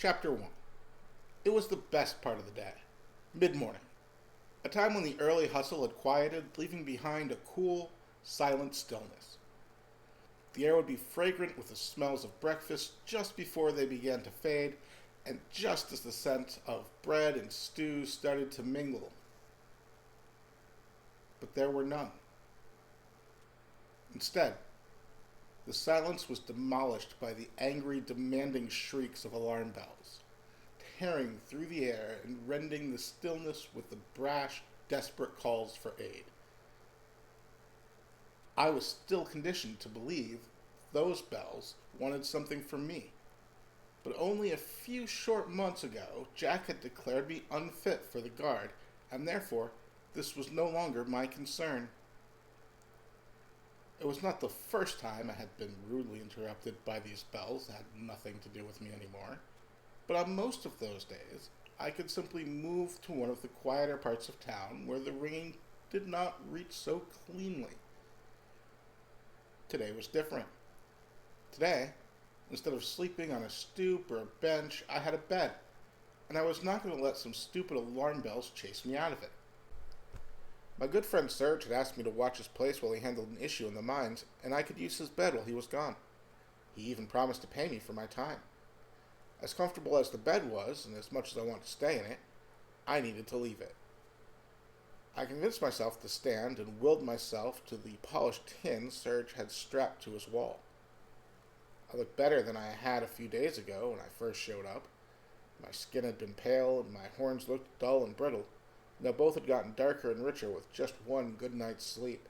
Chapter 1. It was the best part of the day. Mid-morning. A time when the early hustle had quieted, leaving behind a cool, silent stillness. The air would be fragrant with the smells of breakfast just before they began to fade, and just as the scent of bread and stew started to mingle. But there were none. Instead, the silence was demolished by the angry, demanding shrieks of alarm bells, tearing through the air and rending the stillness with the brash, desperate calls for aid. I was still conditioned to believe those bells wanted something from me. But only a few short months ago, Jack had declared me unfit for the guard, and therefore, this was no longer my concern. It was not the first time I had been rudely interrupted by these bells that had nothing to do with me anymore, but on most of those days, I could simply move to one of the quieter parts of town where the ringing did not reach so cleanly. Today was different. Today, instead of sleeping on a stoop or a bench, I had a bed, and I was not going to let some stupid alarm bells chase me out of it. My good friend Serge had asked me to watch his place while he handled an issue in the mines, and I could use his bed while he was gone. He even promised to pay me for my time. As comfortable as the bed was, and as much as I wanted to stay in it, I needed to leave it. I convinced myself to stand and willed myself to the polished tin Serge had strapped to his wall. I looked better than I had a few days ago when I first showed up. My skin had been pale, and my horns looked dull and brittle. Now both had gotten darker and richer with just one good night's sleep.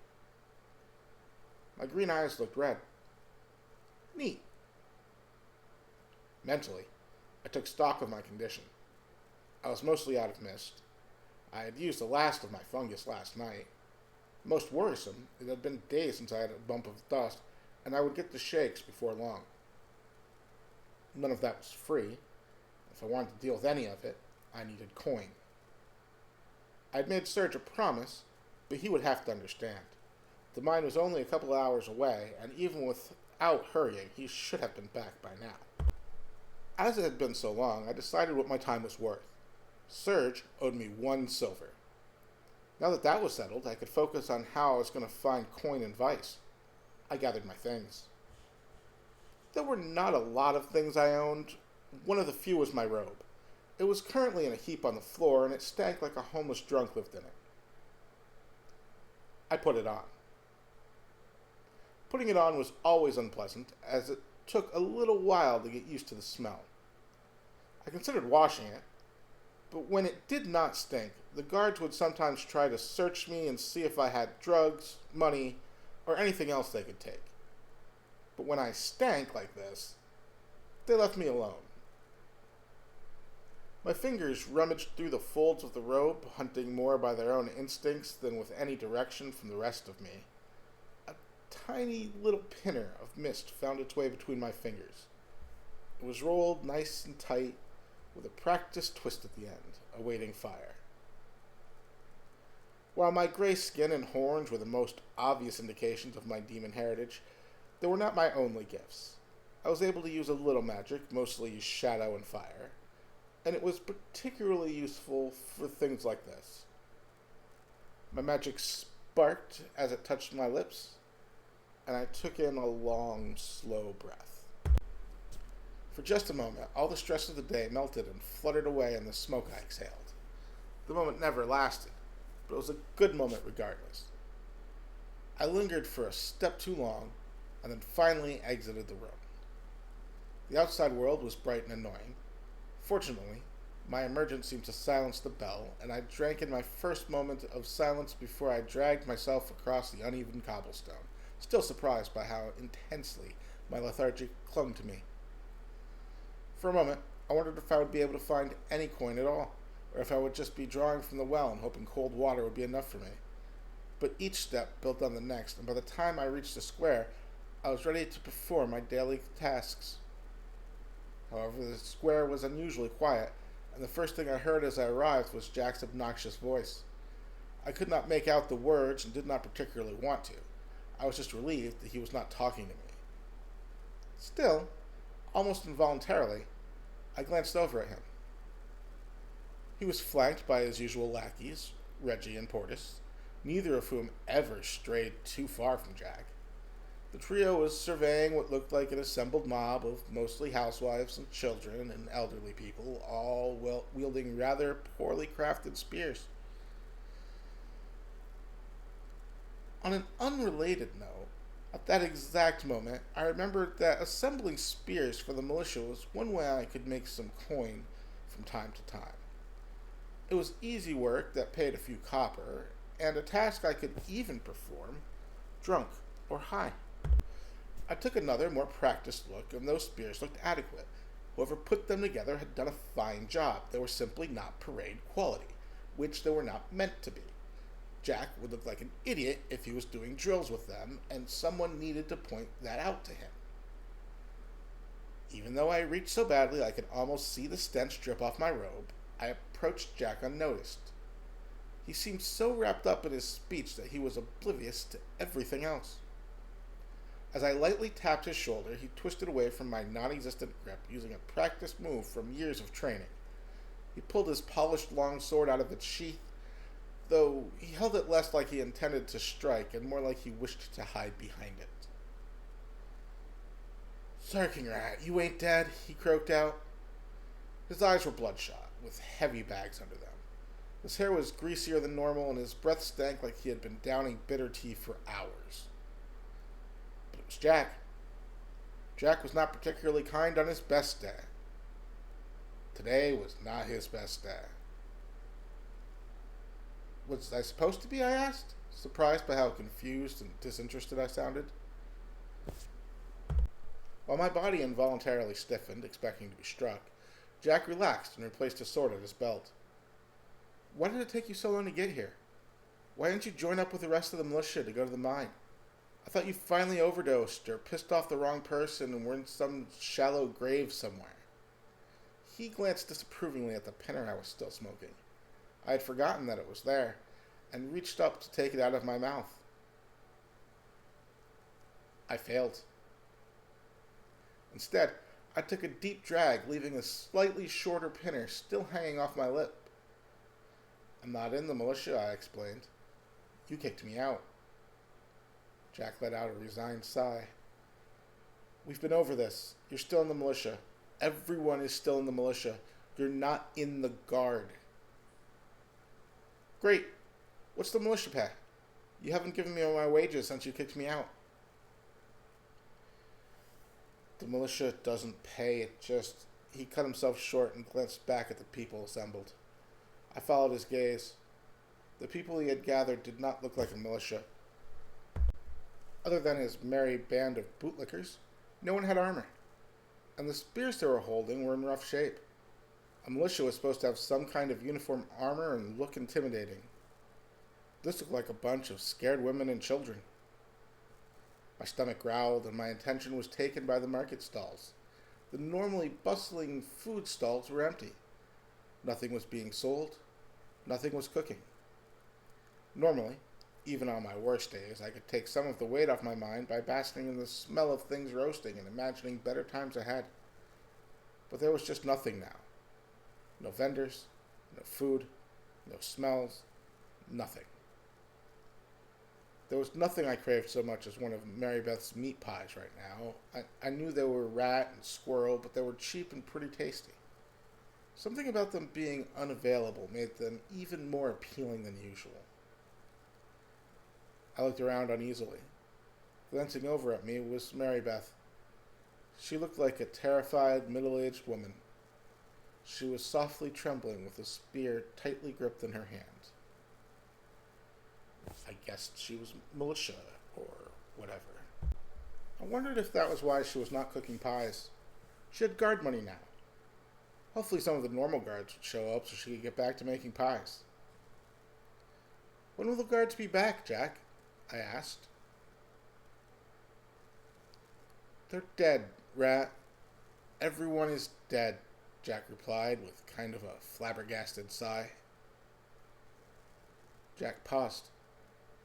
My green eyes looked red. Neat. Mentally, I took stock of my condition. I was mostly out of mist. I had used the last of my fungus last night. Most worrisome, it had been days since I had a bump of dust, and I would get the shakes before long. None of that was free. If I wanted to deal with any of it, I needed coin. I'd made Serge a promise, but he would have to understand. The mine was only a couple of hours away, and even without hurrying, he should have been back by now. As it had been so long, I decided what my time was worth. Serge owed me 1 silver. Now that that was settled, I could focus on how I was going to find coin and vice. I gathered my things. There were not a lot of things I owned. One of the few was my robe. It was currently in a heap on the floor, and it stank like a homeless drunk lived in it. I put it on. Putting it on was always unpleasant, as it took a little while to get used to the smell. I considered washing it, but when it did not stink, the guards would sometimes try to search me and see if I had drugs, money, or anything else they could take. But when I stank like this, they left me alone. My fingers rummaged through the folds of the robe, hunting more by their own instincts than with any direction from the rest of me. A tiny little pinner of mist found its way between my fingers. It was rolled nice and tight, with a practiced twist at the end, awaiting fire. While my gray skin and horns were the most obvious indications of my demon heritage, they were not my only gifts. I was able to use a little magic, mostly shadow and fire, and it was particularly useful for things like this. My magic sparked as it touched my lips, and I took in a long, slow breath. For just a moment, all the stress of the day melted and fluttered away in the smoke I exhaled. The moment never lasted, but it was a good moment regardless. I lingered for a step too long, and then finally exited the room. The outside world was bright and annoying. Fortunately, my emergence seemed to silence the bell, and I drank in my first moment of silence before I dragged myself across the uneven cobblestone, still surprised by how intensely my lethargy clung to me. For a moment, I wondered if I would be able to find any coin at all, or if I would just be drawing from the well and hoping cold water would be enough for me. But each step built on the next, and by the time I reached the square, I was ready to perform my daily tasks. However, the square was unusually quiet, and the first thing I heard as I arrived was Jack's obnoxious voice. I could not make out the words and did not particularly want to. I was just relieved that he was not talking to me. Still, almost involuntarily, I glanced over at him. He was flanked by his usual lackeys, Reggie and Portis, neither of whom ever strayed too far from Jack. The trio was surveying what looked like an assembled mob of mostly housewives and children and elderly people, all wielding rather poorly crafted spears. On an unrelated note, at that exact moment, I remembered that assembling spears for the militia was one way I could make some coin from time to time. It was easy work that paid a few copper, and a task I could even perform, drunk or high. I took another, more practiced look, and those spears looked adequate. Whoever put them together had done a fine job. They were simply not parade quality, which they were not meant to be. Jack would look like an idiot if he was doing drills with them, and someone needed to point that out to him. Even though I reached so badly I could almost see the stench drip off my robe, I approached Jack unnoticed. He seemed so wrapped up in his speech that he was oblivious to everything else. As I lightly tapped his shoulder, he twisted away from my non-existent grip using a practiced move from years of training. He pulled his polished long sword out of its sheath, though he held it less like he intended to strike and more like he wished to hide behind it. "Sarking rat, you ain't dead," he croaked out. His eyes were bloodshot, with heavy bags under them. His hair was greasier than normal, and his breath stank like he had been downing bitter tea for hours. But it was Jack. Jack was not particularly kind on his best day. Today was not his best day. "Was I supposed to be?" I asked, surprised by how confused and disinterested I sounded. While my body involuntarily stiffened, expecting to be struck, Jack relaxed and replaced his sword at his belt. "Why did it take you so long to get here? Why didn't you join up with the rest of the militia to go to the mine? I thought you finally overdosed or pissed off the wrong person and were in some shallow grave somewhere." He glanced disapprovingly at the pinner I was still smoking. I had forgotten that it was there, and reached up to take it out of my mouth. I failed. Instead, I took a deep drag, leaving a slightly shorter pinner still hanging off my lip. "I'm not in the militia," I explained. "You kicked me out." Jack let out a resigned sigh. "We've been over this. You're still in the militia. Everyone is still in the militia. You're not in the guard." "Great. What's the militia pay? You haven't given me my wages since you kicked me out." "The militia doesn't pay, it just..." He cut himself short and glanced back at the people assembled. I followed his gaze. The people he had gathered did not look like a militia. Other than his merry band of bootlickers, no one had armor, and the spears they were holding were in rough shape. A militia was supposed to have some kind of uniform armor and look intimidating. This looked like a bunch of scared women and children. My stomach growled, and my attention was taken by the market stalls. The normally bustling food stalls were empty. Nothing was being sold. Nothing was cooking. Normally, even on my worst days, I could take some of the weight off my mind by basking in the smell of things roasting and imagining better times ahead. But there was just nothing now. No vendors, no food, no smells, nothing. There was nothing I craved so much as one of Mary Beth's meat pies right now. I knew they were rat and squirrel, but they were cheap and pretty tasty. Something about them being unavailable made them even more appealing than usual. I looked around uneasily. Glancing over at me was Mary Beth. She looked like a terrified, middle-aged woman. She was softly trembling with a spear tightly gripped in her hand. I guessed she was militia, or whatever. I wondered if that was why she was not cooking pies. She had guard money now. Hopefully some of the normal guards would show up so she could get back to making pies. "When will the guards be back, Jack?" I asked. "They're dead, Rat. Everyone is dead," Jack replied with kind of a flabbergasted sigh. Jack paused,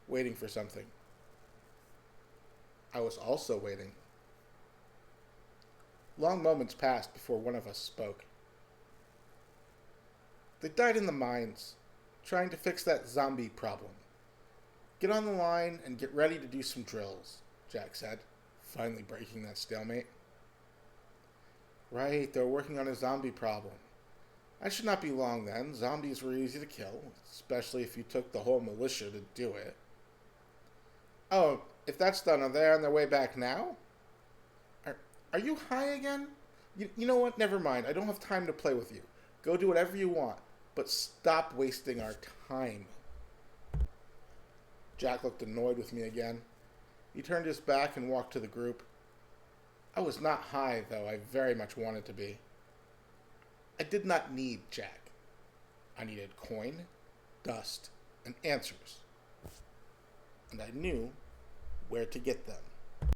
waiting for something. I was also waiting. Long moments passed before one of us spoke. They died in the mines, trying to fix that zombie problem. Get on the line and get ready to do some drills, Jack said, finally breaking that stalemate. Right, they're working on a zombie problem. I should not be long then. Zombies were easy to kill, especially if you took the whole militia to do it. Oh, if that's done, are they on their way back now? Are you high again? You know what? Never mind. I don't have time to play with you. Go do whatever you want, but stop wasting our time. Jack looked annoyed with me again. He turned his back and walked to the group. I was not high, though I very much wanted to be. I did not need Jack. I needed coin, dust, and answers. And I knew where to get them.